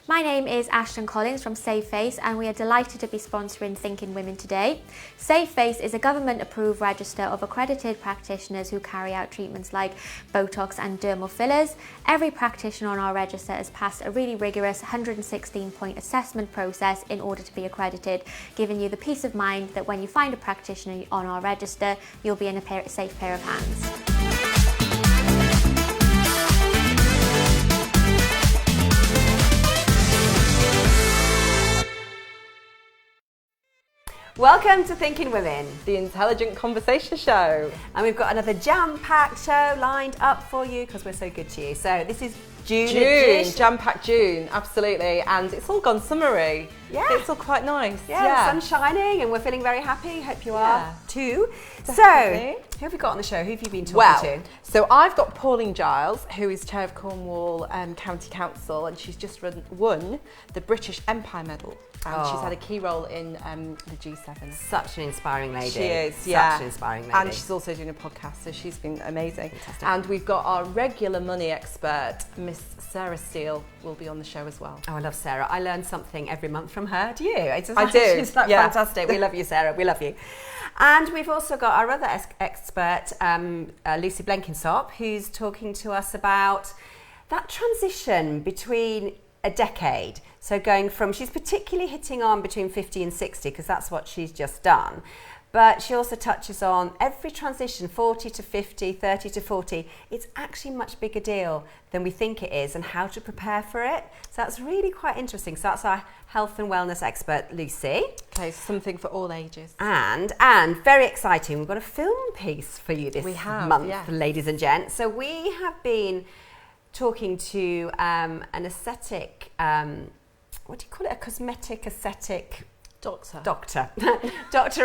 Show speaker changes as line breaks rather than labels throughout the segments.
My name is Ashton Collins from Save Face, and we are delighted to be sponsoring Thinking Women today. Save Face is a government-approved register of accredited practitioners who carry out treatments like Botox and dermal fillers. Every practitioner on our register has passed a really rigorous 116-point assessment process in order to be accredited, giving you the peace of mind that when you find a practitioner on our register, you'll be in a safe pair of hands.
Welcome to Thinking Women,
the intelligent conversation show.
And we've got another jam-packed show lined up for you because we're so good to you. So this is June,
jam-packed June, absolutely. And it's all gone summery.
Yeah.
It's all quite nice.
Yeah, the sun's shining and we're feeling very happy. Hope you are too.
Definitely.
So, who have we got on the show? Who have you been talking to?
So I've got Pauline Giles, who is Chair of Cornwall County Council, and she's just won the British Empire Medal. And she's had a key role in the G7.
Such an inspiring lady.
She is, yeah.
Such an inspiring lady.
And she's also doing a podcast, so she's been amazing.
Fantastic.
And we've got our regular money expert, Miss Sarah Steele, will be on the show as well.
Oh, I love Sarah. I learn something every month from her. Do you?
I do.
She's fantastic. We love you, Sarah. We love you. And we've also got our other expert, Lucy Blenkinsop, who's talking to us about that transition between a decade. So going from, she's particularly hitting on between 50 and 60 because that's what she's just done. But she also touches on every transition, 40 to 50, 30 to 40. It's actually a much bigger deal than we think it is and how to prepare for it. So that's really quite interesting. So that's our health and wellness expert, Lucy.
Okay, something for all ages.
And very exciting, we've got a film piece for you this month, ladies and gents. So we have been talking to an aesthetic, what do you call it? A cosmetic aesthetic doctor. Dr.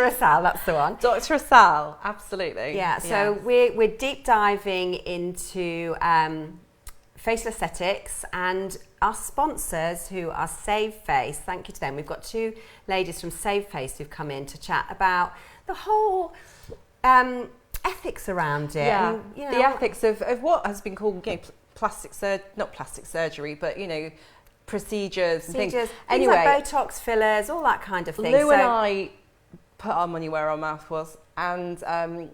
Asal, that's the one.
Dr. Asal, absolutely.
Yeah, so we're deep diving into facial aesthetics and our sponsors who are Save Face. Thank you to them. We've got two ladies from Save Face who've come in to chat about the whole ethics around it.
Yeah,
and, you know,
the ethics of what has been called not plastic surgery, but procedures and things.
Anyway, like Botox fillers, all that kind of thing.
Lou and I put our money where our mouth was, and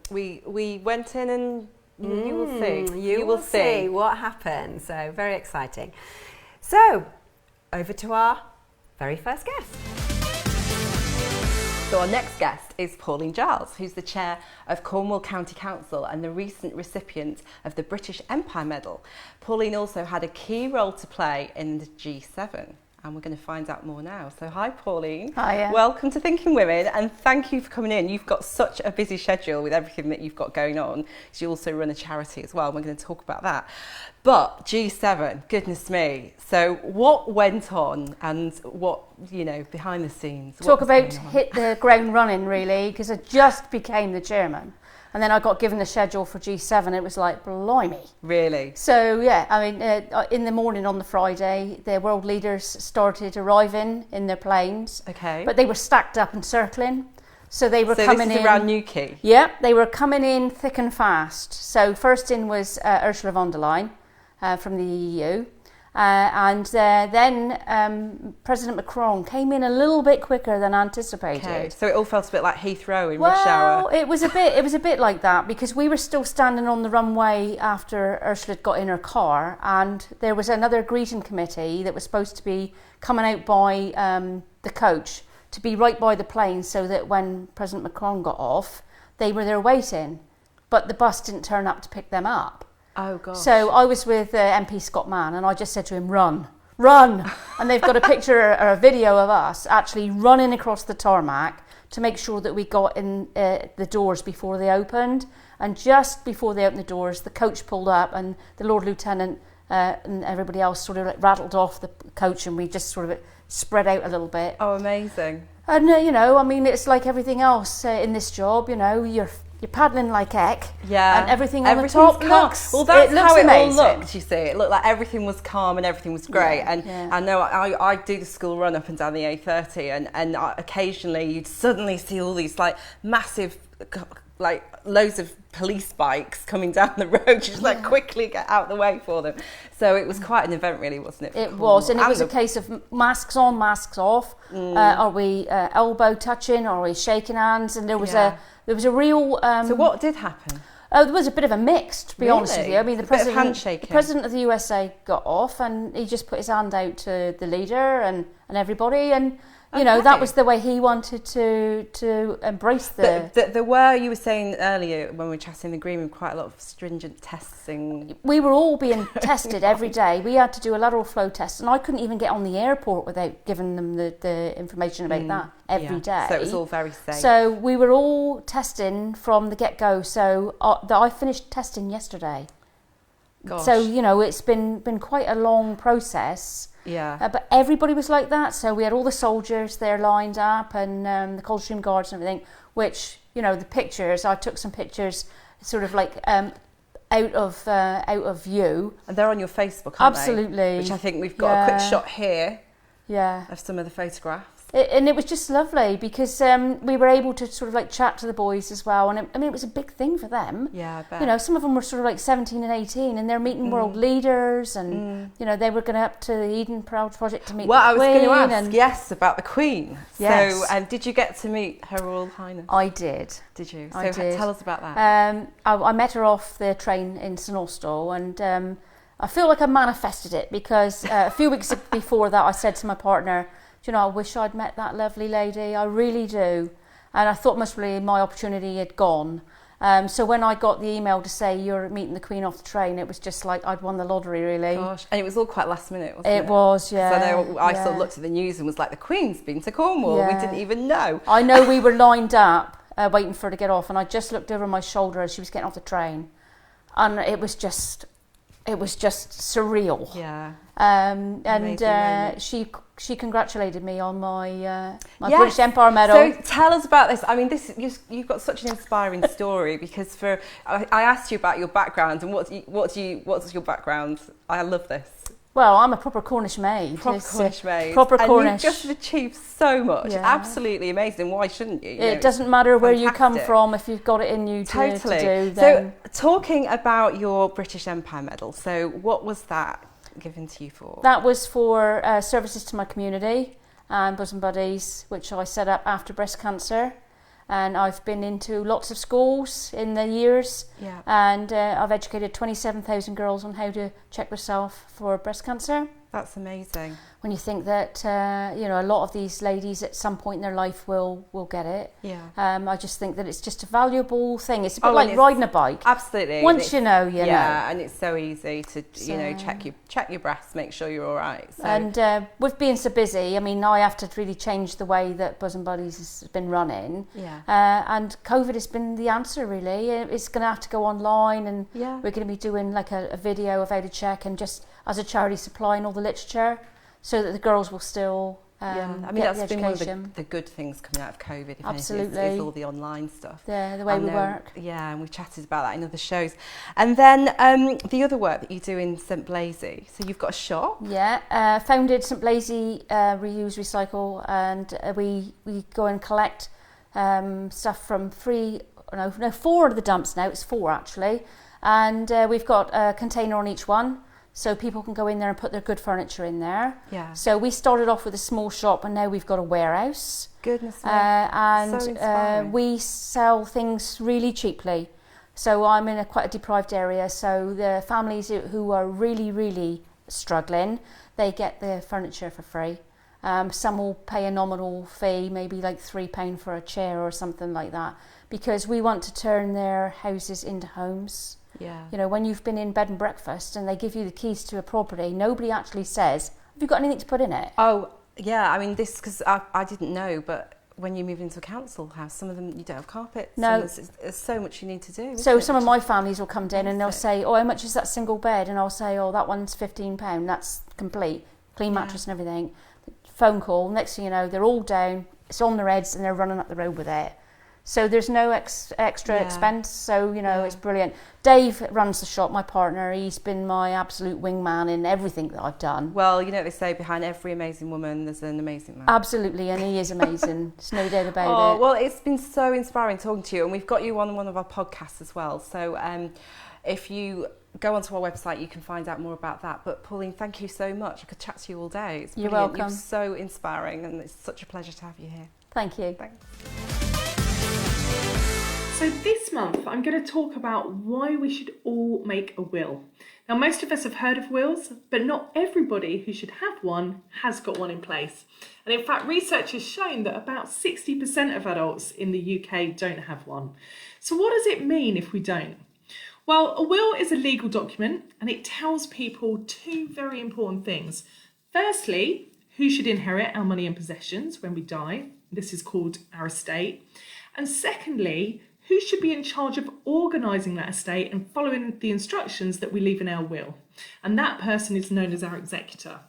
we went in, and you will see.
You will see what happens. So very exciting. So over to our very first guest.
So our next guest is Pauline Giles, who's the Chair of Cornwall County Council and the recent recipient of the British Empire Medal. Pauline also had a key role to play in the G7, and we're going to find out more now. So hi, Pauline.
Hiya.
Welcome to Thinking Women, and thank you for coming in. You've got such a busy schedule with everything that you've got going on. You also run a charity as well, and we're going to talk about that. But G7, goodness me. So what went on and what, behind the scenes?
Talk about hit the ground running, really, because I just became the chairman. And then I got given the schedule for G7. It was like, blimey.
Really?
So, yeah, I mean, in the morning on the Friday, the world leaders started arriving in their planes.
Okay.
But they were stacked up and circling. So they were coming in.
So this is around Newquay?
Yeah, they were coming in thick and fast. So first in was Ursula von der Leyen from the EU. Then President Macron came in a little bit quicker than anticipated.
Okay. So it all felt a bit like Heathrow in rush hour.
It was a bit like that because we were still standing on the runway after Ursula got in her car, and there was another greeting committee that was supposed to be coming out by the coach to be right by the plane so that when President Macron got off, they were there waiting, but the bus didn't turn up to pick them up.
Oh, gosh.
So I was with MP Scott Mann and I just said to him, run. And they've got a picture or a video of us actually running across the tarmac to make sure that we got in the doors before they opened. And just before they opened the doors, the coach pulled up and the Lord Lieutenant and everybody else sort of rattled off the coach, and we just sort of spread out a little bit.
Oh, amazing.
And, I mean, it's like everything else in this job, you're paddling like heck, and everything on the top looks,
well, that's how it
amazing.
all looked, you see. It looked like everything was calm and everything was great. I know I do the school run up and down the A30, and occasionally you'd suddenly see all these like massive like loads of police bikes coming down the road, just like quickly get out the way for them. So it was quite an event, really, wasn't it?
It was, and it was a case of masks on, masks off. Are we elbow touching? Are we shaking hands? And there was a real.
So what did happen?
There was a bit of a mix, to be honest with you. I mean, the president of the USA got off, and he just put his hand out to the leader and everybody, and you know, that was the way he wanted to embrace the...
There were, you were saying earlier when we were chatting in the green room, quite a lot of stringent testing.
We were all being tested every day. We had to do a lateral flow test, and I couldn't even get on the airport without giving them the information about that every day.
So it was all very safe.
So we were all testing from the get-go. So I finished testing yesterday.
Gosh.
So, you know, it's been quite a long process.
Yeah.
But everybody was like that. So we had all the soldiers there lined up, and the Coldstream Guards and everything, which, you know, the pictures, I took some pictures sort of like out of view.
And they're on your Facebook, aren't
Absolutely.
they? Which I think we've got a quick shot here of some of the photographs.
And it was just lovely because we were able to sort of like chat to the boys as well. And it was a big thing for them.
Yeah, I bet.
You know, some of them were sort of like 17 and 18, and they're meeting world leaders, and, you know, they were going up to the Eden Proud Project to meet the Queen.
Well, I was going to ask, yes, about the Queen.
Yes.
So, did you get to meet Her Royal Highness?
I did.
Did you?
I did.
Tell us about that.
I met her off the train in St Austell, and I feel like I manifested it because a few weeks before that I said to my partner, you know, I wish I'd met that lovely lady, I really do. And I thought most probably my opportunity had gone. So when I got the email to say you're meeting the Queen off the train, it was just like I'd won the lottery, really.
Gosh, and it was all quite last minute, wasn't it?
It was, yeah.
So I sort of looked at the news and was like, the Queen's been to Cornwall.
Yeah.
We didn't even know.
I know we were lined up waiting for her to get off, and I just looked over my shoulder as she was getting off the train. And it was just surreal.
Yeah.
And she congratulated me on my British Empire medal.
So tell us about this. I mean, you've got such an inspiring story because I asked you about your background and what's your background? I love this.
Well, I'm a proper Cornish maid.
Cornish maid.
Proper
and
Cornish.
You've just achieved so much.
Yeah.
Absolutely amazing. Why shouldn't you?
It doesn't matter where you come
fantastic.
from if you've got it in you to do. Then.
So talking about your British Empire medal, so what was that given to you for?
That was for services to my community and Bosom Buddies, which I set up after breast cancer. And I've been into lots of schools in the years, and I've educated 27,000 girls on how to check themselves for breast cancer.
That's amazing.
When you think that you know, a lot of these ladies at some point in their life will get it.
Yeah.
I just think that it's just a valuable thing. It's a bit like riding a bike.
Absolutely.
Once you know, you know.
Yeah, and it's so easy to check your breasts, make sure you're all right. So.
And with being so busy, I mean, I have to really change the way that Bosom Buddies has been running.
Yeah.
And COVID has been the answer, really. It's going to have to go online, and we're going to be doing like a video of how to check, and just as a charity supplying all the literature so that the girls will still
I mean,
get
that's
the
been one
education.
of the good things coming out of COVID. If
Absolutely.
Anything, is all the online stuff.
Yeah, the way we work.
Yeah, and we've chatted about that in other shows. And then the other work that you do in St Blazy. So you've got a shop.
Yeah, founded St Blazy Reuse Recycle, and we go and collect stuff from 4 of the dumps now. It's 4 actually, and we've got a container on each one. So people can go in there and put their good furniture in there. Yeah. So we started off with a small shop, and now we've got a warehouse.
Goodness me.
And we sell things really cheaply. So I'm in quite a deprived area. So the families who are really, really struggling, they get the furniture for free. Some will pay a nominal fee, maybe like £3 for a chair or something like that, because we want to turn their houses into homes.
Yeah.
You know, when you've been in bed and breakfast and they give you the keys to a property, nobody actually says, have you got anything to put in it?
Oh, yeah. I mean, this, because I didn't know, but when you move into a council house, some of them, you don't have carpets.
No.
There's so much you need to do.
So some of my families will come in and they'll say, oh, how much is that single bed? And I'll say, oh, that one's £15. That's complete. Clean mattress and everything. Phone call. Next thing you know, they're all down. It's on their heads and they're running up the road with it. So there's no extra expense. So, you know, it's brilliant. Dave runs the shop, my partner. He's been my absolute wingman in everything that I've done.
Well, you know what they say, behind every amazing woman, there's an amazing man.
Absolutely, and he is amazing. There's no doubt about it.
Well, it's been so inspiring talking to you, and we've got you on one of our podcasts as well. So if you go onto our website, you can find out more about that. But Pauline, thank you so much. I could chat to you all day. It's
You're
brilliant.
welcome.
You're so inspiring, and it's such a pleasure to have you here.
Thank you.
Thanks.
So this month I'm going to talk about why we should all make a will. Now, most of us have heard of wills, but not everybody who should have one has got one in place. And in fact, research has shown that about 60% of adults in the UK don't have one. So what does it mean if we don't? Well, a will is a legal document and it tells people two very important things. Firstly, who should inherit our money and possessions when we die. This is called our estate. And secondly, who should be in charge of organising that estate and following the instructions that we leave in our will. And that person is known as our executor.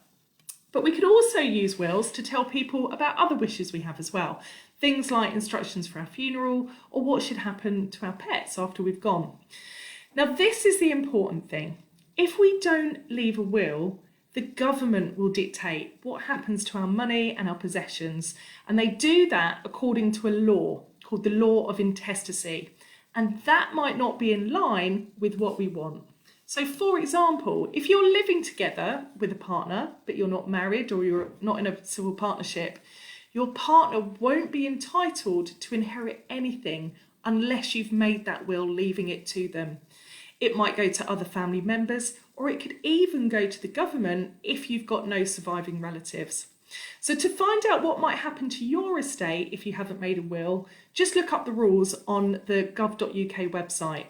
But we could also use wills to tell people about other wishes we have as well. Things like instructions for our funeral or what should happen to our pets after we've gone. Now, this is the important thing. If we don't leave a will, the government will dictate what happens to our money and our possessions. And they do that according to a law called the Law of Intestacy. And that might not be in line with what we want. So for example, if you're living together with a partner, but you're not married or you're not in a civil partnership, your partner won't be entitled to inherit anything unless you've made that will leaving it to them. It might go to other family members, or it could even go to the government if you've got no surviving relatives. So to find out what might happen to your estate if you haven't made a will, just look up the rules on the gov.uk website.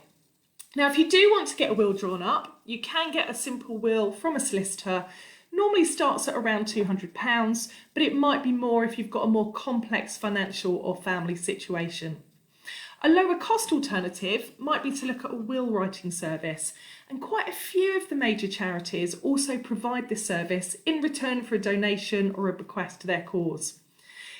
Now, if you do want to get a will drawn up, you can get a simple will from a solicitor. Normally starts at around £200, but it might be more if you've got a more complex financial or family situation. A lower cost alternative might be to look at a will writing service, and quite a few of the major charities also provide this service in return for a donation or a bequest to their cause.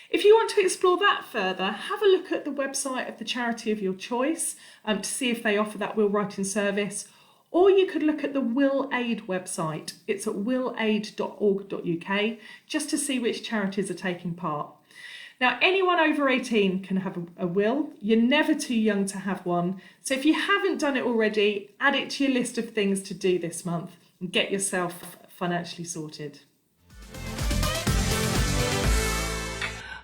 If you want to explore that further, have a look at the website of the charity of your choice to see if they offer that will writing service, or you could look at the Will Aid website. It's at willaid.org.uk just to see which charities are taking part. Now, anyone over 18 can have a will. You're never too young to have one. So if you haven't done it already, add it to your list of things to do this month and get yourself financially sorted.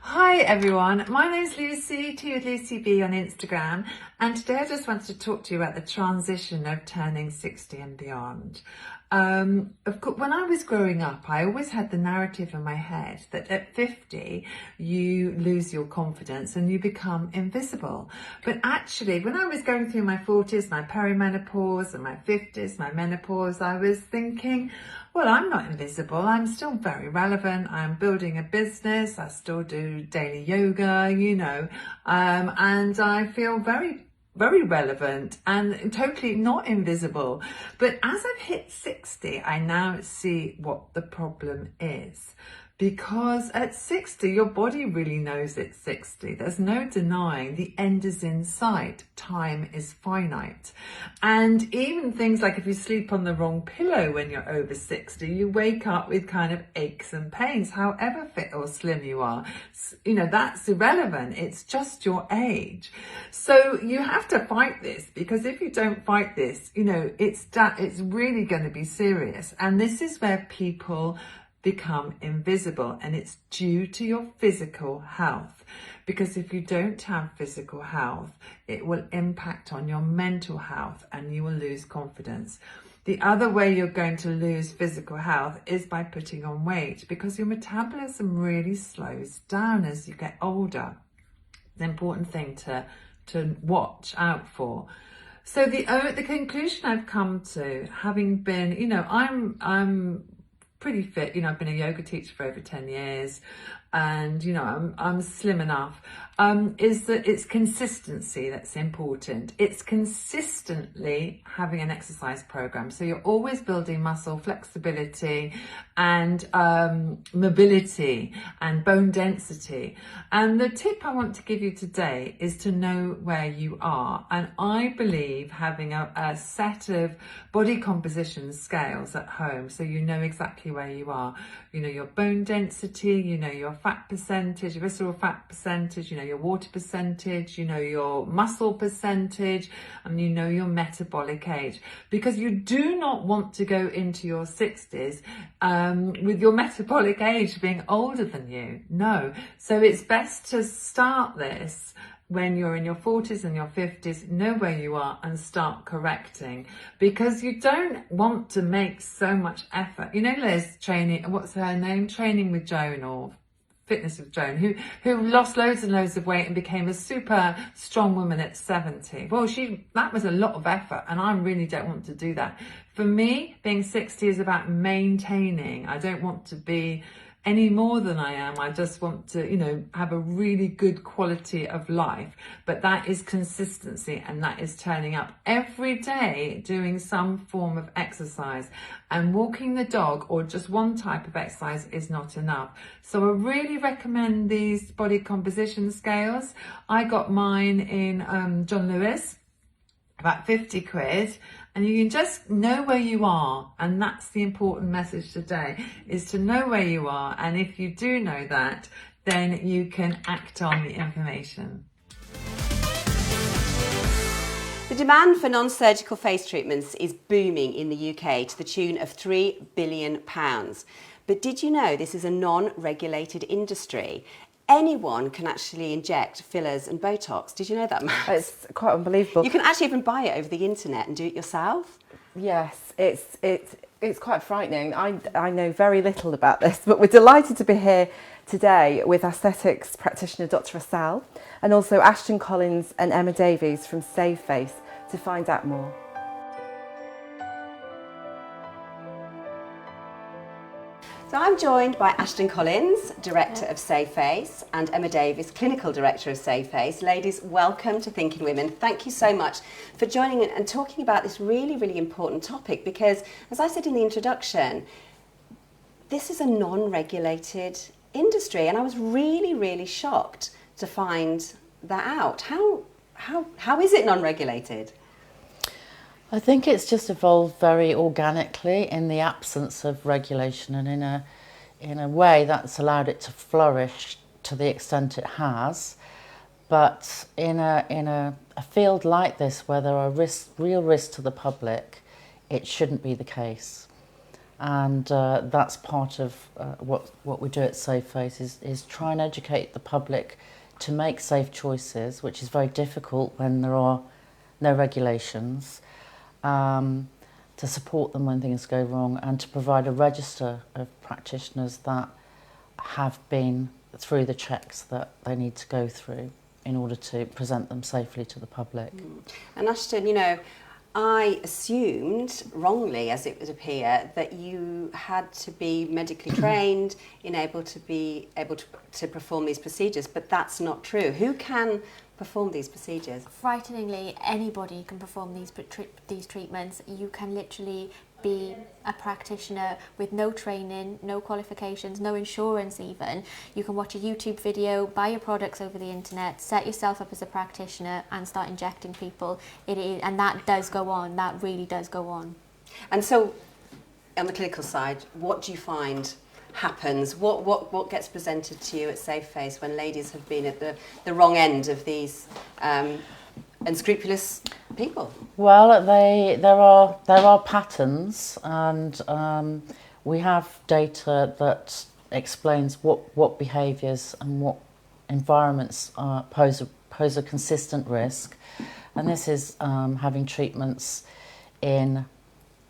Hi everyone, my name's Lucy, Tea with Lucy B on Instagram, and today I just wanted to talk to you about the transition of turning 60 and beyond. Of course, when I was growing up, I always had the narrative in my head that at 50 you lose your confidence and you become invisible. But actually, when I was going through my 40s, my perimenopause, and my 50s, my menopause, I was thinking, well, I'm not invisible. I'm still very relevant. I'm building a business. I still do daily yoga, you know, and I feel very relevant and totally not invisible. But as I've hit 60, I now see what the problem is. Because at 60, your body really knows it's 60. There's no denying the end is in sight. Time is finite. And even things like if you sleep on the wrong pillow when you're over 60, you wake up with kind of aches and pains, however fit or slim you are. You know, that's irrelevant. It's just your age. So you have to fight this, because if you don't fight this, you know, it's really going to be serious. And this is where people become invisible, and it's due to your physical health, because if you don't have physical health, it will impact on your mental health and you will lose confidence. The other way you're going to lose physical health is by putting on weight, because your metabolism really slows down as you get older. It's an important thing to watch out for. So the conclusion I've come to, having been, you know, I'm pretty fit. You know, I've been a yoga teacher for over 10 years. and you know I'm slim enough, is that it's consistency that's important. It's consistently having an exercise program, so you're always building muscle flexibility and mobility and bone density. And the tip I want to give you today is to know where you are. And I believe having a set of body composition scales at home, so you know exactly where you are. You know your bone density, you know your fat percentage, your visceral fat percentage, you know your water percentage, you know your muscle percentage, and you know your metabolic age. Because you do not want to go into your 60s with your metabolic age being older than you. No. So it's best to start this when you're in your 40s and your 50s, know where you are and start correcting, because you don't want to make so much effort. You know, Liz training, what's her name? Training with Joan, or Fitness with Joan, who lost loads and loads of weight and became a super strong woman at 70. Well, that was a lot of effort, and I really don't want to do that. For me, being 60 is about maintaining. I don't want to be any more than I am. I just want to, you know, have a really good quality of life. But that is consistency, and that is turning up every day doing some form of exercise. And walking the dog or just one type of exercise is not enough. So I really recommend these body composition scales. I got mine in John Lewis, about 50 quid, and you can just know where you are. And that's the important message today, is to know where you are. And if you do know that, then you can act on the information.
The demand for non-surgical face treatments is booming in the UK to the tune of £3 billion. But did you know this is a non-regulated industry? Anyone can actually inject fillers and Botox. Did you know that, Max?
It's quite unbelievable.
You can actually even buy it over the internet and do it yourself.
Yes, it's quite frightening. I know very little about this, but we're delighted to be here today with Asthetics practitioner Dr. Asal, and also Ashton Collins and Emma Davies from Save Face to find out more.
So I'm joined by Ashton Collins, Director of Save Face, and Emma Davies, Clinical Director of Save Face. Ladies, welcome to Thinking Women. Thank you so much for joining and talking about this really, really important topic, because, as I said in the introduction, this is a non-regulated industry, and I was really, really shocked to find that out. How is it non-regulated?
I think it's just evolved very organically in the absence of regulation, and in a way that's allowed it to flourish to the extent it has. But in a field like this, where there are real risks to the public, it shouldn't be the case. And that's part of what we do at Safe Face is try and educate the public to make safe choices, which is very difficult when there are no regulations. To support them when things go wrong, and to provide a register of practitioners that have been through the checks that they need to go through in order to present them safely to the public.
And Ashton, you know, I assumed, wrongly as it would appear, that you had to be medically trained in able to perform these procedures, but that's not true. Who can perform these procedures?
Frighteningly, anybody can perform these treatments. You can literally be a practitioner with no training, no qualifications, no insurance even. You can watch a YouTube video, buy your products over the internet, set yourself up as a practitioner and start injecting people. And that does go on, that really does go on.
And so, on the clinical side, what do you find happens? What gets presented to you at Safe Face when ladies have been at the wrong end of these unscrupulous people?
Well, there are patterns, and we have data that explains what behaviours and what environments pose a consistent risk, and this is having treatments in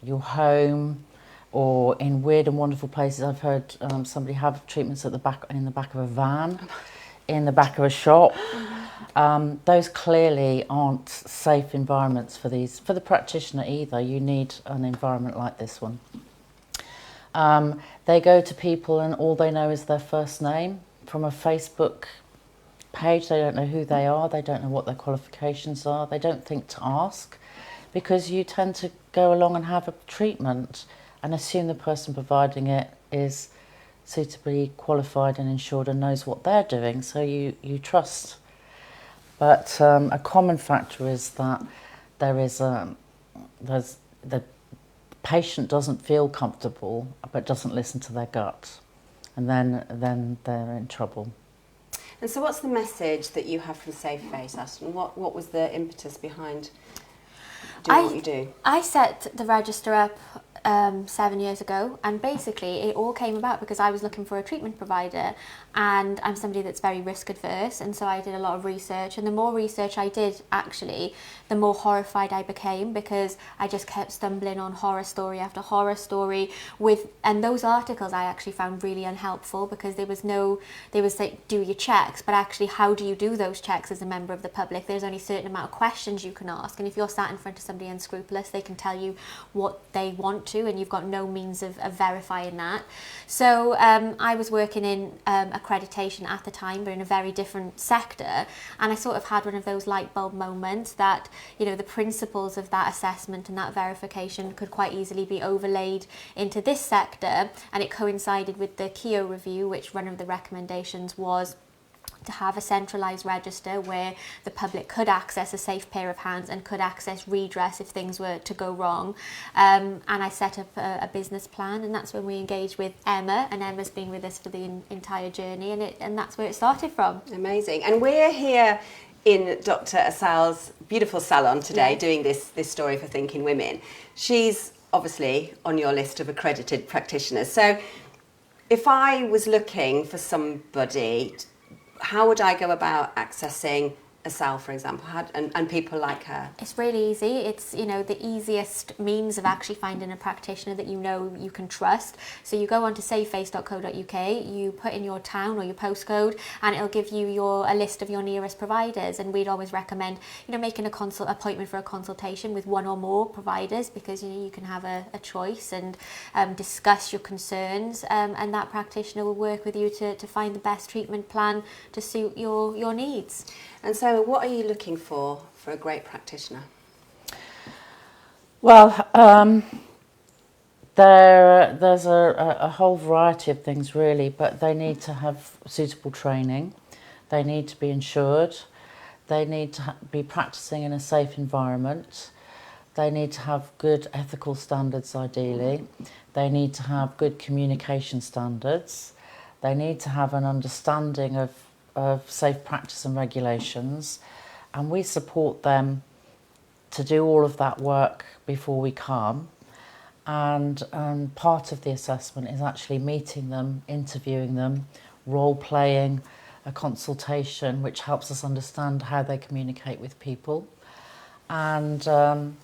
your home or in weird and wonderful places. I've heard somebody have treatments in the back of a van, in the back of a shop. Those clearly aren't safe environments for the practitioner either. You need an environment like this one. They go to people and all they know is their first name from a Facebook page. They don't know who they are, they don't know what their qualifications are, they don't think to ask, because you tend to go along and have a treatment and assume the person providing it is suitably qualified and insured and knows what they're doing, so you trust. But a common factor is that there's the patient doesn't feel comfortable but doesn't listen to their gut, and then they're in trouble.
And so what's the message that you have from Safe Face, Aston? What was the impetus behind doing what you do?
I set the register up 7 years ago, and basically it all came about because I was looking for a treatment provider, and I'm somebody that's very risk adverse, and so I did a lot of research, and the more research I did, actually, the more horrified I became, because I just kept stumbling on horror story after horror story and those articles I actually found really unhelpful, because they was like, do your checks, but actually how do you do those checks as a member of the public? There's only a certain amount of questions you can ask, and if you're sat in front of somebody unscrupulous, they can tell you what they want to, and you've got no means of verifying that. So I was working in accreditation at the time, but in a very different sector, and I sort of had one of those light bulb moments that, you know, the principles of that assessment and that verification could quite easily be overlaid into this sector, and it coincided with the KEO review, which one of the recommendations was to have a centralised register where the public could access a safe pair of hands and could access redress if things were to go wrong. And I set up a business plan, and that's when we engaged with Emma, and Emma's been with us for the entire journey, and that's where it started from.
Amazing. And we're here in Dr. Asal's beautiful salon today, doing this story for Thinking Women. She's obviously on your list of accredited practitioners. So if I was looking for somebody, how would I go about accessing Asal, for example, and people like her?
It's really easy. It's, you know, the easiest means of actually finding a practitioner that you know you can trust. So you go onto safeface.co.uk, you put in your town or your postcode, and it'll give you a list of your nearest providers. And we'd always recommend, you know, making a appointment for a consultation with one or more providers, because, you know, you can have a choice and discuss your concerns, and that practitioner will work with you to find the best treatment plan to suit your needs.
And so what are you looking for a great practitioner?
Well, there's a whole variety of things really, but they need to have suitable training, they need to be insured, they need to be practicing in a safe environment, they need to have good ethical standards ideally, they need to have good communication standards, they need to have an understanding of safe practice and regulations, and we support them to do all of that work before we come. And part of the assessment is actually meeting them, interviewing them, role-playing a consultation, which helps us understand how they communicate with people. And then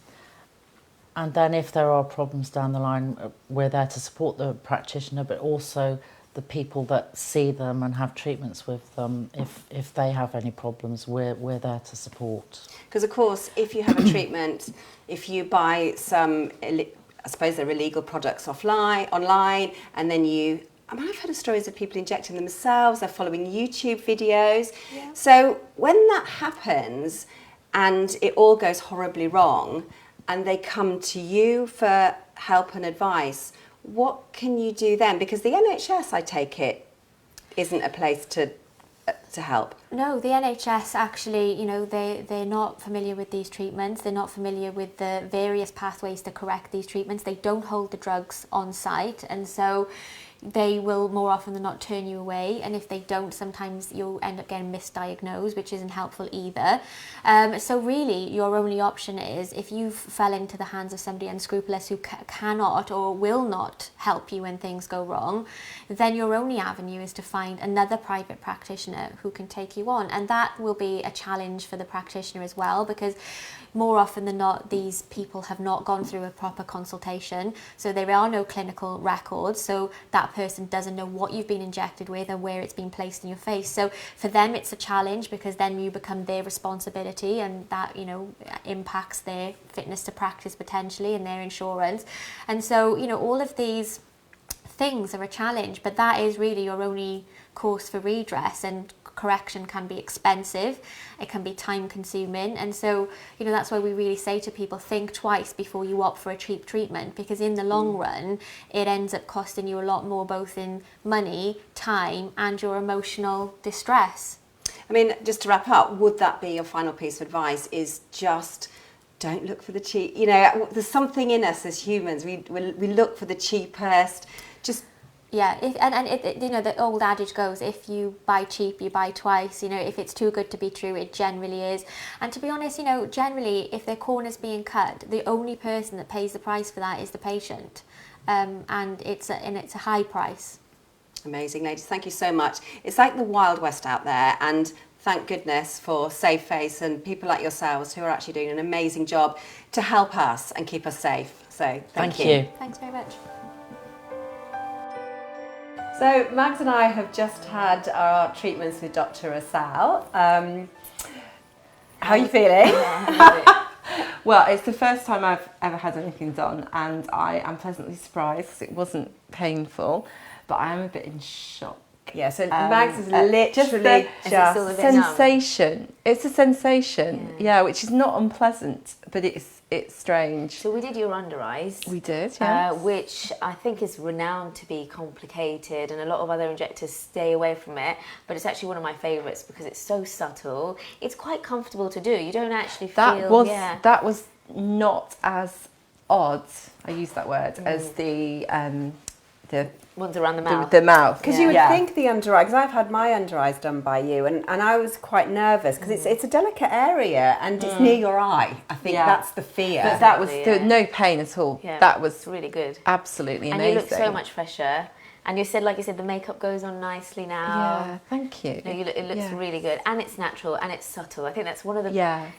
if there are problems down the line, we're there to support the practitioner, but also the people that see them and have treatments with them. If they have any problems, we're there to support.
Because of course, if you have a treatment, if you buy some, I suppose they're illegal products online, and then I've heard of stories of people injecting themselves, they're following YouTube videos. Yeah. So when that happens and it all goes horribly wrong, and they come to you for help and advice, what can you do then? Because the NHS, I take it, isn't a place to help.
No, the NHS actually, you know, they're not familiar with these treatments. They're not familiar with the various pathways to correct these treatments. They don't hold the drugs on site, and so they will more often than not turn you away, and if they don't, sometimes you'll end up getting misdiagnosed, which isn't helpful either. So really your only option is, if you fell into the hands of somebody unscrupulous who cannot or will not help you when things go wrong, then your only avenue is to find another private practitioner who can take you on, and that will be a challenge for the practitioner as well, because more often than not, these people have not gone through a proper consultation, so there are no clinical records, so that person doesn't know what you've been injected with or where it's been placed in your face. So for them it's a challenge, because then you become their responsibility, and that, you know, impacts their fitness to practice potentially and their insurance. And so, you know, all of these things are a challenge, but that is really your only course for redress, and correction can be expensive, it can be time consuming, and so that's why we really say to people, think twice before you opt for a cheap treatment, because in the long run it ends up costing you a lot more, both in money, time, and your emotional distress.
I mean, just to wrap up, would that be your final piece of advice, is just don't look for the cheap, there's something in us as humans, we look for the cheapest, just the old adage goes, if you buy cheap, you buy twice. If it's too good to be true, it generally is. And to be honest, generally, if their corner's being cut, the only person that pays the price for that is the patient, and it's a high price. Amazing, ladies. Thank you so much. It's like the Wild West out there, and thank goodness for Safe Face and people like yourselves who are actually doing an amazing job to help us and keep us safe. So thank you.
Thanks very much.
So Mags and I have just had our treatments with Dr. Asal. How are you feeling?
Well, it's the first time I've ever had anything done, and I am pleasantly surprised because it wasn't painful, but I am a bit in shock.
Yeah, so Mags is literally
just sensation. It's a sensation, yeah, which is not unpleasant, but it's strange.
So we did your under eyes.
We did, yeah.
Which I think is renowned to be complicated, and a lot of other injectors stay away from it. But it's actually one of my favourites because it's so subtle. It's quite comfortable to do. You don't actually feel.
That was not as odd. I use that word as the
ones around the mouth.
The mouth.
Because you would think the under eye, because I've had my under eyes done by you, and I was quite nervous because it's a delicate area and it's near your eye. I think that's the fear.
But that was no pain at all.
Yeah,
that was
really good.
Absolutely amazing.
And you look so much fresher. And you said, like you said, the makeup goes on nicely now.
Yeah, thank you.
It looks really good, and it's natural and it's subtle. I think that's one of the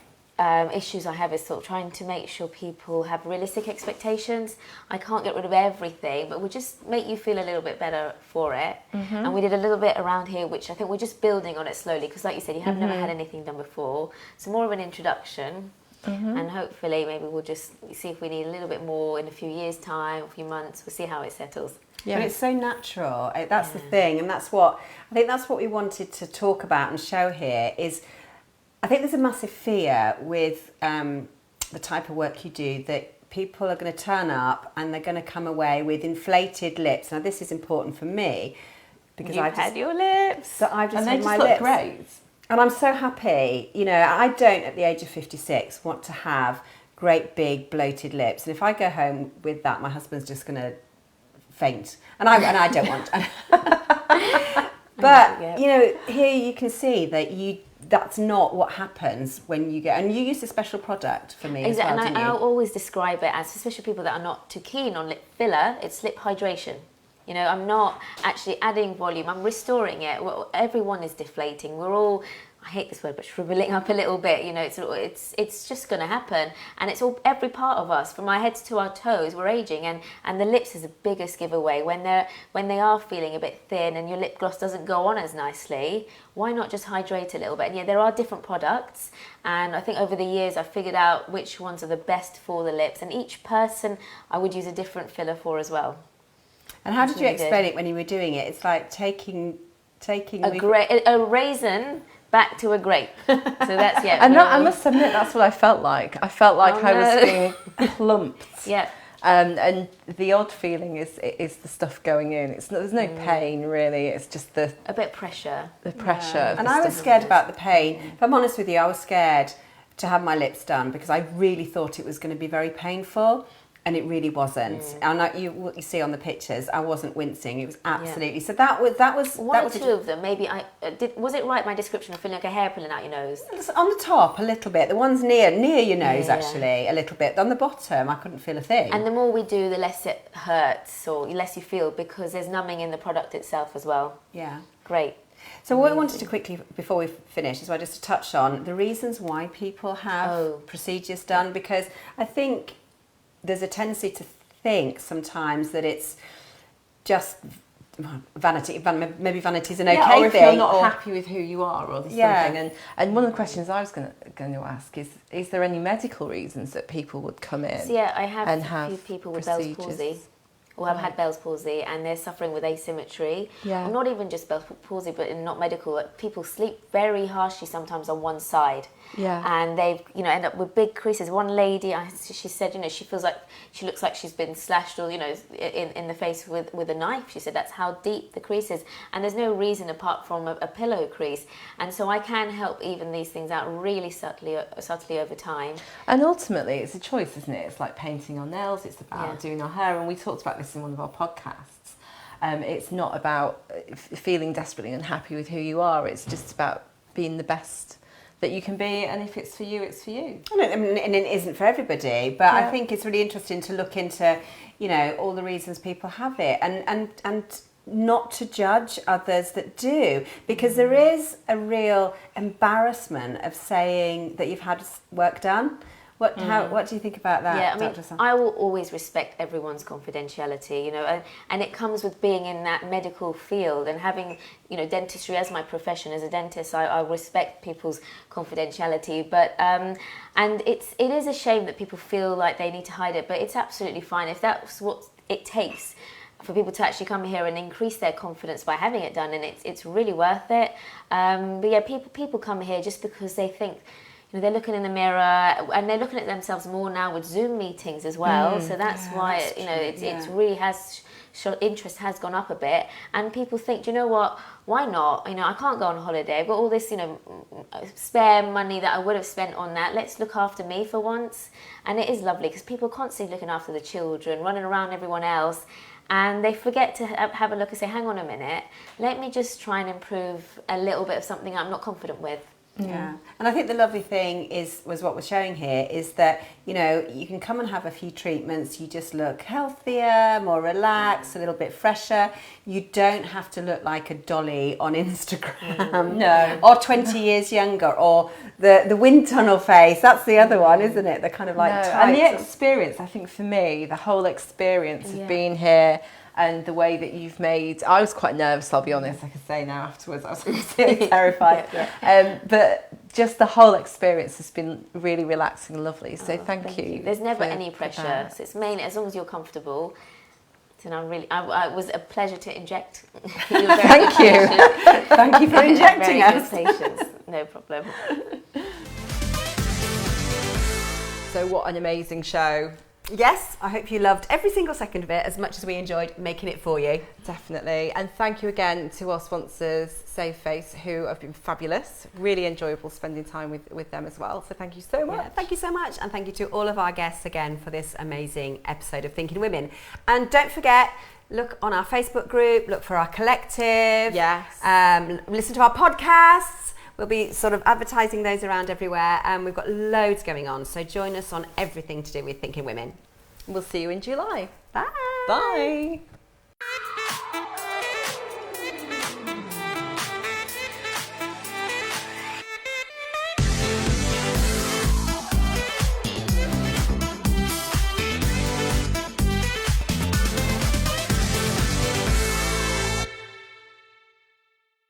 issues I have, is sort of trying to make sure people have realistic expectations. I can't get rid of everything, but we'll just make you feel a little bit better for it. And we did a little bit around here, which I think we're just building on it slowly, because like you said, you have never had anything done before. So more of an introduction, and hopefully maybe we'll just see if we need a little bit more in a few years' time, a few months. We'll see how it settles.
Yeah. But it's so natural. That's the thing, and that's what we wanted to talk about and show here. Is I think there's a massive fear with the type of work you do, that people are going to turn up and they're going to come away with inflated lips. Now this is important for me because I've had your lips. So I've just had my lips.
Look great.
And I'm so happy. I don't at the age of 56 want to have great big bloated lips. And if I go home with that, my husband's just going to faint. And I don't want. But here you can see that that's not what happens when you get, and you use a special product for me
exactly.
as well,
and I'll always describe it as, especially people that are not too keen on lip filler, it's lip hydration. I'm not actually adding volume, I'm restoring it. Well, everyone is deflating. We're all, I hate this word, but shriveling up a little bit. It's just going to happen, and it's all, every part of us, from our heads to our toes. We're aging, and the lips is the biggest giveaway. When they are feeling a bit thin and your lip gloss doesn't go on as nicely, why not just hydrate a little bit? And there are different products, and I think over the years I've figured out which ones are the best for the lips, and each person I would use a different filler for as well.
And how did you explain it when you were doing it? It's like taking
a raisin back to a grape. So that's
And I must admit, that's what I felt like. I felt like I was being plumped.
Yeah.
And the odd feeling is the stuff going in. There's no pain really. It's just a
bit pressure.
The pressure.
And I was scared about the pain. If I'm honest with you, I was scared to have my lips done because I really thought it was going to be very painful. And it really wasn't. And what you see on the pictures, I wasn't wincing. It was absolutely. So that was
one or two of them. Maybe was it right? My description of feeling like a hair pulling out your nose.
On the top a little bit. The ones near your nose actually a little bit. On the bottom, I couldn't feel a thing.
And the more we do, the less it hurts or the less you feel, because there's numbing in the product itself as well.
Yeah,
great.
So what I wanted to quickly, before we finish, is just to touch on the reasons why people have procedures done, because I think there's a tendency to think sometimes that it's just vanity. Maybe vanity is an okay
or
thing.
If you're not happy with who you are or something. And one of the questions I was going to ask is there any medical reasons that people would come in?
So I have a few people with Bell's palsy or have had Bell's palsy and they're suffering with asymmetry.
Yeah.
Not even just Bell's palsy, but in not medical, people sleep very harshly sometimes on one side.
Yeah.
And they've, end up with big creases. One lady, she said, she feels like she looks like she's been slashed or, in the face with a knife. She said that's how deep the crease is. And there's no reason apart from a pillow crease. And so I can help even these things out really subtly over time.
And ultimately, it's a choice, isn't it? It's like painting our nails, it's about doing our hair. And we talked about this in one of our podcasts. It's not about feeling desperately unhappy with who you are. It's just about being the best that you can be, and if it's for you, it's for you.
And it isn't for everybody, but I think it's really interesting to look into, all the reasons people have it, and not to judge others that do, because there is a real embarrassment of saying that you've had work done. What do you think about that?
Yeah,
Dr. Sam?
I will always respect everyone's confidentiality, and it comes with being in that medical field and having, dentistry as my profession. As a dentist, I respect people's confidentiality, but and it is a shame that people feel like they need to hide it, but it's absolutely fine if that's what it takes for people to actually come here and increase their confidence by having it done, and it's really worth it. But yeah, people come here just because they think, they're looking in the mirror and they're looking at themselves more now with Zoom meetings as well. So that's why it's really interest has gone up a bit, and people think, do you know what? Why not? I can't go on holiday. I've got all this, spare money that I would have spent on that. Let's look after me for once. And it is lovely because people are constantly looking after the children, running around everyone else. And they forget to have a look and say, hang on a minute, let me just try and improve a little bit of something I'm not confident with.
Yeah, and I think the lovely thing was what we're showing here is that, you can come and have a few treatments, you just look healthier, more relaxed, a little bit fresher. You don't have to look like a dolly on Instagram.
No.
Or 20 years younger, or the wind tunnel face. That's the other one, isn't it? The kind of like
No.
tights.
And the experience, I think for me, the whole experience of being here, and the way that you've made, I was quite nervous, I'll be honest, I can say now afterwards, I was really terrified. But just the whole experience has been really relaxing and lovely, so thank you.
There's never any pressure, so it's mainly as long as you're comfortable. And it was a pleasure to inject.
Thank you. Thank you for injecting us.
Patience, no problem.
So what an amazing show.
Yes, I hope you loved every single second of it as much as we enjoyed making it for you.
Definitely. And thank you again to our sponsors, Save Face, who have been fabulous. Really enjoyable spending time with them as well. So thank you so much.
Yeah, thank you so much. And thank you to all of our guests again for this amazing episode of Thinking Women. And don't forget, look on our Facebook group, look for our collective.
Yes.
Listen to our podcasts. We'll be sort of advertising those around everywhere, and we've got loads going on. So join us on everything to do with Thinking Women.
We'll see you in July.
Bye.
Bye.